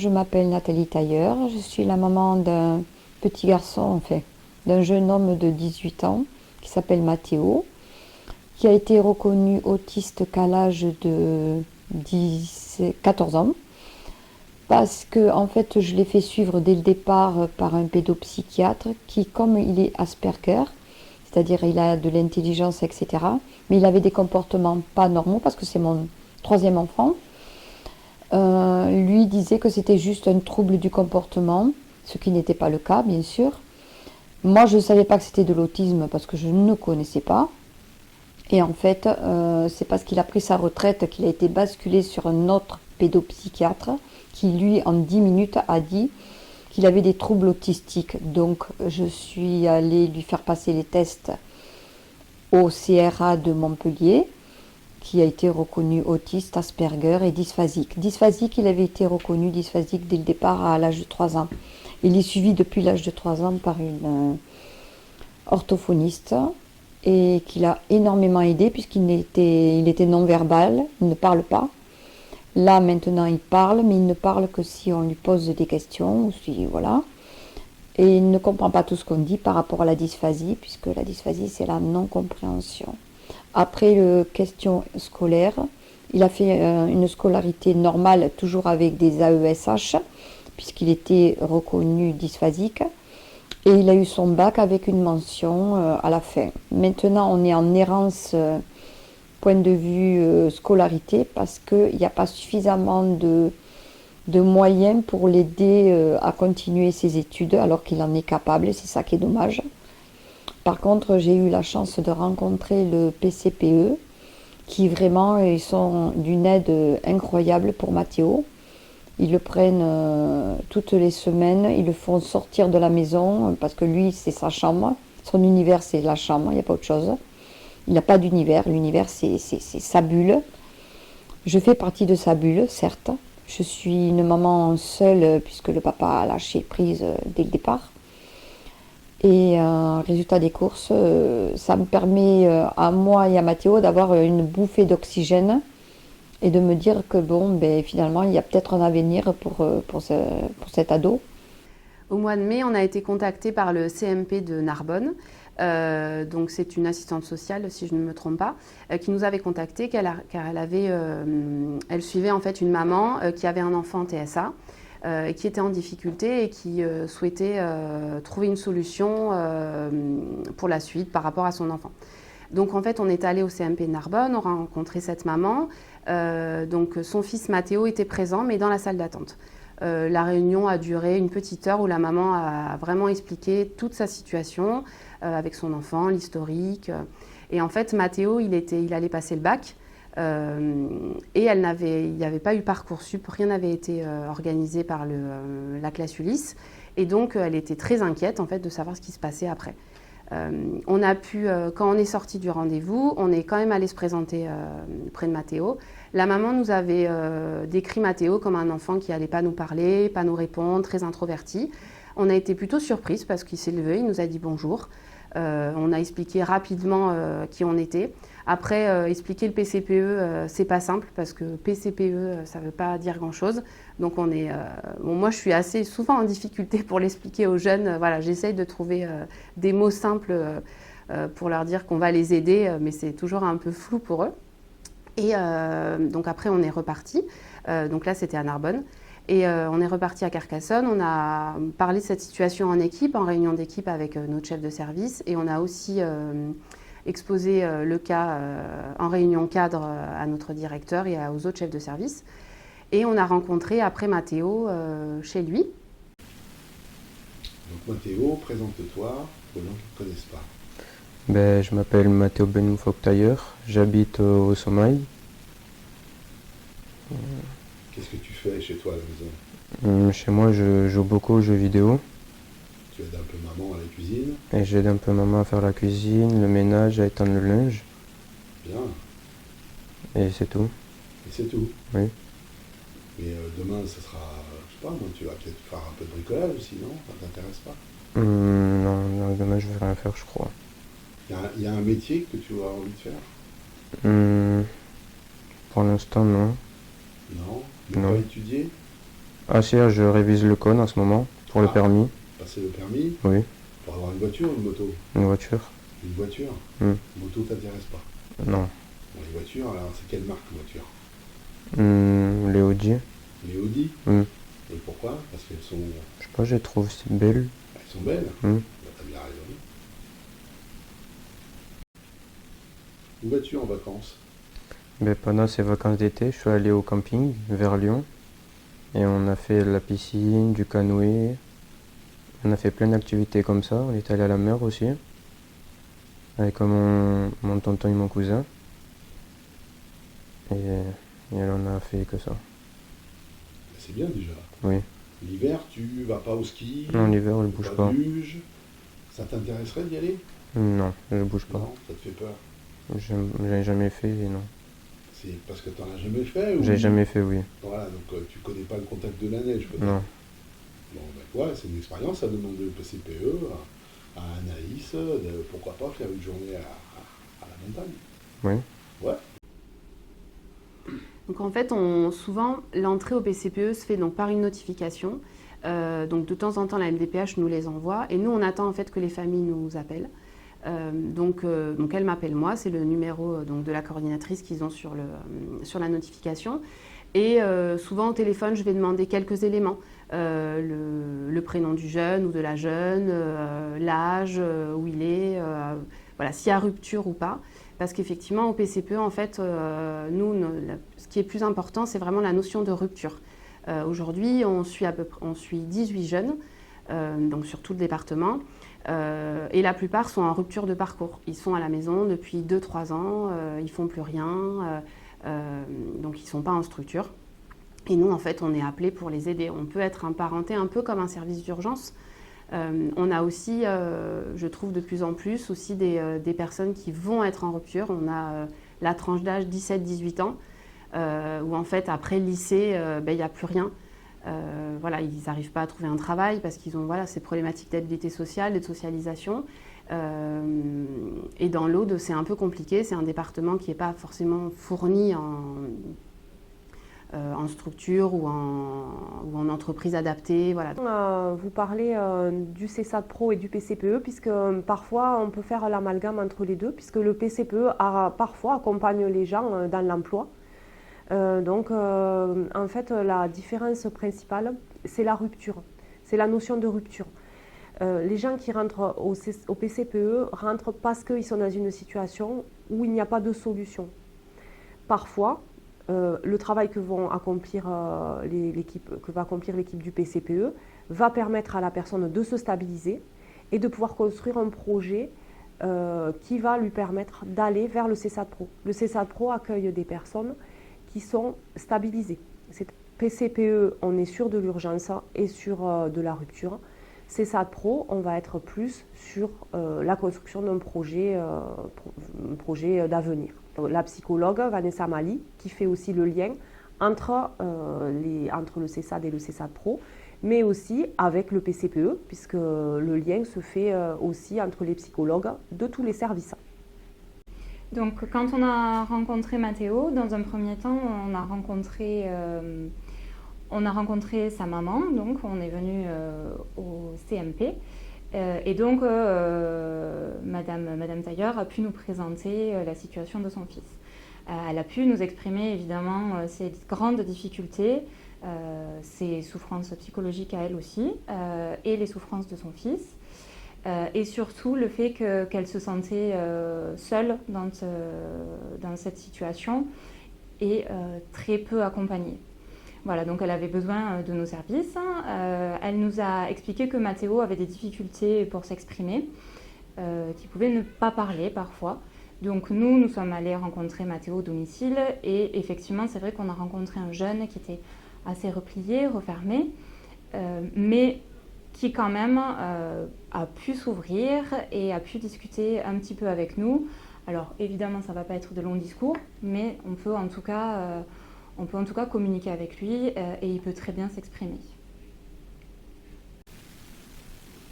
je m'appelle Nathalie Tailleur, je suis la maman d'un petit garçon, enfin, d'un jeune homme de 18 ans qui s'appelle Mathéo, qui a été reconnu autiste qu'à l'âge de 14 ans, parce que en fait je l'ai fait suivre dès le départ par un pédopsychiatre qui, comme il est Asperger, c'est-à-dire il a de l'intelligence, etc., mais il avait des comportements pas normaux, parce que c'est mon troisième enfant, lui disait que c'était juste un trouble du comportement, ce qui n'était pas le cas, bien sûr. Moi, je ne savais pas que c'était de l'autisme parce que je ne connaissais pas. Et en fait, c'est parce qu'il a pris sa retraite qu'il a été basculé sur un autre pédopsychiatre qui, lui, en 10 minutes, a dit qu'il avait des troubles autistiques. Donc, je suis allée lui faire passer les tests au CRA de Montpellier, qui a été reconnu autiste, Asperger et dysphasique. Dysphasique, il avait été reconnu dysphasique dès le départ à l'âge de 3 ans. Il est suivi depuis l'âge de 3 ans par une orthophoniste et qui l'a énormément aidé puisqu'il était non-verbal, il ne parle pas. Là, maintenant, il parle, mais il ne parle que si on lui pose des questions, ou si, voilà. Et il ne comprend pas tout ce qu'on dit par rapport à la dysphasie, puisque la dysphasie, c'est la non-compréhension. Après le question scolaire, il a fait une scolarité normale, toujours avec des AESH, puisqu'il était reconnu dysphasique. Et il a eu son bac avec une mention à la fin. Maintenant, on est en errance point de vue scolarité, parce qu'il n'y a pas suffisamment de moyens pour l'aider à continuer ses études, alors qu'il en est capable, et c'est ça qui est dommage. Par contre, j'ai eu la chance de rencontrer le PCPE, qui vraiment, ils sont d'une aide incroyable pour Mathéo. Ils le prennent toutes les semaines, ils le font sortir de la maison, parce que lui, c'est sa chambre. Son univers, c'est la chambre, il n'y a pas autre chose. Il n'a pas d'univers, l'univers, c'est sa bulle. Je fais partie de sa bulle, certes. Je suis une maman seule, puisque le papa a lâché prise dès le départ. Et résultat des courses, ça me permet à moi et à Mathéo d'avoir une bouffée d'oxygène et de me dire que bon, ben, finalement, il y a peut-être un avenir pour cet ado. Au mois de mai, on a été contacté par le CMP de Narbonne. Donc c'est une assistante sociale, si je ne me trompe pas, qui nous avait contacté car elle suivait en fait une maman qui avait un enfant TSA. Qui était en difficulté et qui souhaitait trouver une solution pour la suite par rapport à son enfant. Donc en fait, on est allé au CMP de Narbonne, on a rencontré cette maman. Donc son fils Mathéo était présent, mais dans la salle d'attente. La réunion a duré une petite heure où la maman a vraiment expliqué toute sa situation avec son enfant, l'historique. Et en fait, Mathéo, il allait passer le bac. Et il n'y avait pas eu Parcoursup, rien n'avait été organisé par la classe Ulysse. Et donc, elle était très inquiète en fait, de savoir ce qui se passait après. On a pu, quand on est sorti du rendez-vous, on est quand même allé se présenter près de Mathéo. La maman nous avait décrit Mathéo comme un enfant qui n'allait pas nous parler, pas nous répondre, très introverti. On a été plutôt surprise parce qu'il s'est levé, il nous a dit bonjour. On a expliqué rapidement qui on était. Après, expliquer le PCPE, c'est pas simple parce que PCPE, ça veut pas dire grand-chose. Donc bon, moi, je suis assez souvent en difficulté pour l'expliquer aux jeunes. Voilà, j'essaye de trouver des mots simples pour leur dire qu'on va les aider, mais c'est toujours un peu flou pour eux. Et donc après, on est reparti. Donc là, c'était à Narbonne. Et on est reparti à Carcassonne, on a parlé de cette situation en équipe, en réunion d'équipe avec notre chef de service, et on a aussi exposé le cas en réunion cadre à notre directeur et aux autres chefs de service. Et on a rencontré après Mathéo chez lui. Donc Mathéo, présente-toi aux gens qui ne te connaissent pas. Ben, je m'appelle Mathéo Benoufok-Tailleur, j'habite au Somaï. Qu'est-ce que tu fais chez toi à la maison? Chez moi, je joue beaucoup aux jeux vidéo. Tu aides un peu maman à la cuisine? Et j'aide un peu maman à faire la cuisine, le ménage, à étendre le linge. Bien. Et c'est tout. Et c'est tout? Oui. Mais demain, ce sera, je sais pas, moi, tu vas peut-être faire un peu de bricolage aussi, non? Ça t'intéresse pas? Non, demain je vais rien faire, je crois. Il y a un métier que tu as envie de faire? Pour l'instant, non. Non? Non. Pas étudier? Ah si, je révise le code en ce moment pour le Ah. permis. Passer le permis Oui, pour avoir une voiture ou une moto? une voiture. Une voiture? Hmm. Une moto t'intéresse pas? Non. Bon, les voitures, alors c'est quelle marque de voiture? Les Audi. Les Audi? Hmm. Et pourquoi? Parce qu'elles sont, Je sais pas, je les trouve si belles. elles sont belles. Hmm. Bah, t'as bien raison. Où vas-tu en vacances? Ben, pendant ces vacances d'été, je suis allé au camping vers Lyon. Et on a fait la piscine, du canoë. On a fait plein d'activités comme ça. On est allé à la mer aussi. Avec mon tonton et mon cousin. Et là, on a fait que ça. Bah, c'est bien déjà. Oui. L'hiver, tu vas pas au ski? Non, l'hiver, on ne tu bouge vas pas. de luge? Ça t'intéresserait d'y aller? Non, je ne bouge pas. Non, ça te fait peur? J'ai jamais fait et non. C'est parce que t'en as jamais fait ou... J'ai jamais fait, oui. Voilà, donc tu connais pas le contact de la neige peut-être. Non. Bon, ben, ouais, c'est une expérience à demander au PCPE, à Anaïs, pourquoi pas faire une journée à la montagne. Oui. Ouais. Donc en fait, souvent, l'entrée au PCPE se fait donc par une notification. Donc de temps en temps, la MDPH nous les envoie et nous, on attend en fait que les familles nous appellent. Donc elle m'appelle moi, c'est le numéro donc, de la coordinatrice qu'ils ont sur la notification. Et souvent au téléphone, je vais demander quelques éléments. Le prénom du jeune ou de la jeune, l'âge, où il est, voilà, s'il y a rupture ou pas. Parce qu'effectivement, au PCPE, en fait, ce qui est plus important, c'est vraiment la notion de rupture. Aujourd'hui, on suit 18 jeunes, donc sur tout le département. Et la plupart sont en rupture de parcours. Ils sont à la maison depuis 2-3 ans, ils ne font plus rien, donc ils ne sont pas en structure. Et nous, en fait, on est appelés pour les aider. On peut être emparenté un peu comme un service d'urgence. On a aussi, je trouve de plus en plus, aussi des personnes qui vont être en rupture. On a la tranche d'âge 17-18 ans, où en fait, après le lycée, il n'y a plus rien. Voilà, ils n'arrivent pas à trouver un travail parce qu'ils ont ces problématiques d'habilité sociale, de socialisation. Et dans l'Aude, c'est un peu compliqué. C'est un département qui n'est pas forcément fourni en structure ou en entreprise adaptée. Voilà. Vous parlez du CESAD Pro et du PCPE, puisque parfois on peut faire l'amalgame entre les deux, puisque le PCPE parfois accompagne les gens dans l'emploi. En fait, la différence principale, c'est la rupture, c'est la notion de rupture. Les gens qui rentrent au PCPE rentrent parce qu'ils sont dans une situation où il n'y a pas de solution. Parfois, le travail que va accomplir l'équipe du PCPE va permettre à la personne de se stabiliser et de pouvoir construire un projet qui va lui permettre d'aller vers le CESAD Pro. Le CESAD Pro accueille des personnes qui sont stabilisées. PCPE, on est sur de l'urgence et sur de la rupture. CESAD Pro, on va être plus sur la construction d'un projet d'avenir. La psychologue Vanessa Mali, qui fait aussi le lien entre le CESAD et le CESAD Pro, mais aussi avec le PCPE, puisque le lien se fait aussi entre les psychologues de tous les services. Donc quand on a rencontré Mathéo, dans un premier temps, on a rencontré sa maman, donc on est venu au CMP. Et donc Madame Tailleur a pu nous présenter la situation de son fils. Elle a pu nous exprimer évidemment ses grandes difficultés, ses souffrances psychologiques à elle aussi, et les souffrances de son fils. Et surtout le fait qu'elle se sentait seule dans cette situation et très peu accompagnée. Voilà, donc elle avait besoin de nos services. Elle nous a expliqué que Mathéo avait des difficultés pour s'exprimer, qu'il pouvait ne pas parler parfois. Donc nous sommes allés rencontrer Mathéo au domicile et effectivement, c'est vrai qu'on a rencontré un jeune qui était assez replié, refermé, mais qui quand même a pu s'ouvrir et a pu discuter un petit peu avec nous. Alors évidemment, ça ne va pas être de longs discours, mais on peut en tout cas communiquer avec lui et il peut très bien s'exprimer.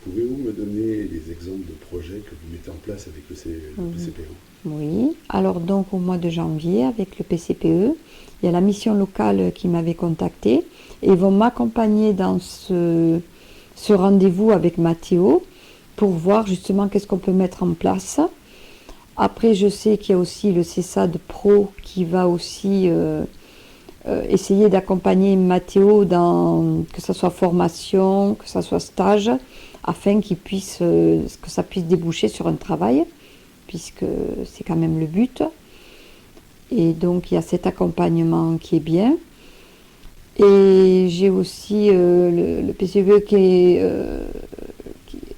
Pouvez-vous me donner des exemples de projets que vous mettez en place avec le PCPE? Oui, alors donc au mois de janvier, avec le PCPE, il y a la mission locale qui m'avait contacté et ils vont m'accompagner dans ce rendez-vous avec Mathéo pour voir justement qu'est-ce qu'on peut mettre en place. Après, je sais qu'il y a aussi le CESAD Pro qui va aussi essayer d'accompagner Mathéo dans que ce soit formation, que ce soit stage, afin que ça puisse déboucher sur un travail, puisque c'est quand même le but. Et donc il y a cet accompagnement qui est bien. Et j'ai aussi le PCPE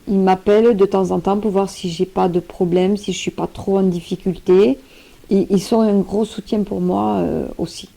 il m'appelle de temps en temps pour voir si j'ai pas de problème, si je suis pas trop en difficulté. Et ils sont un gros soutien pour moi aussi.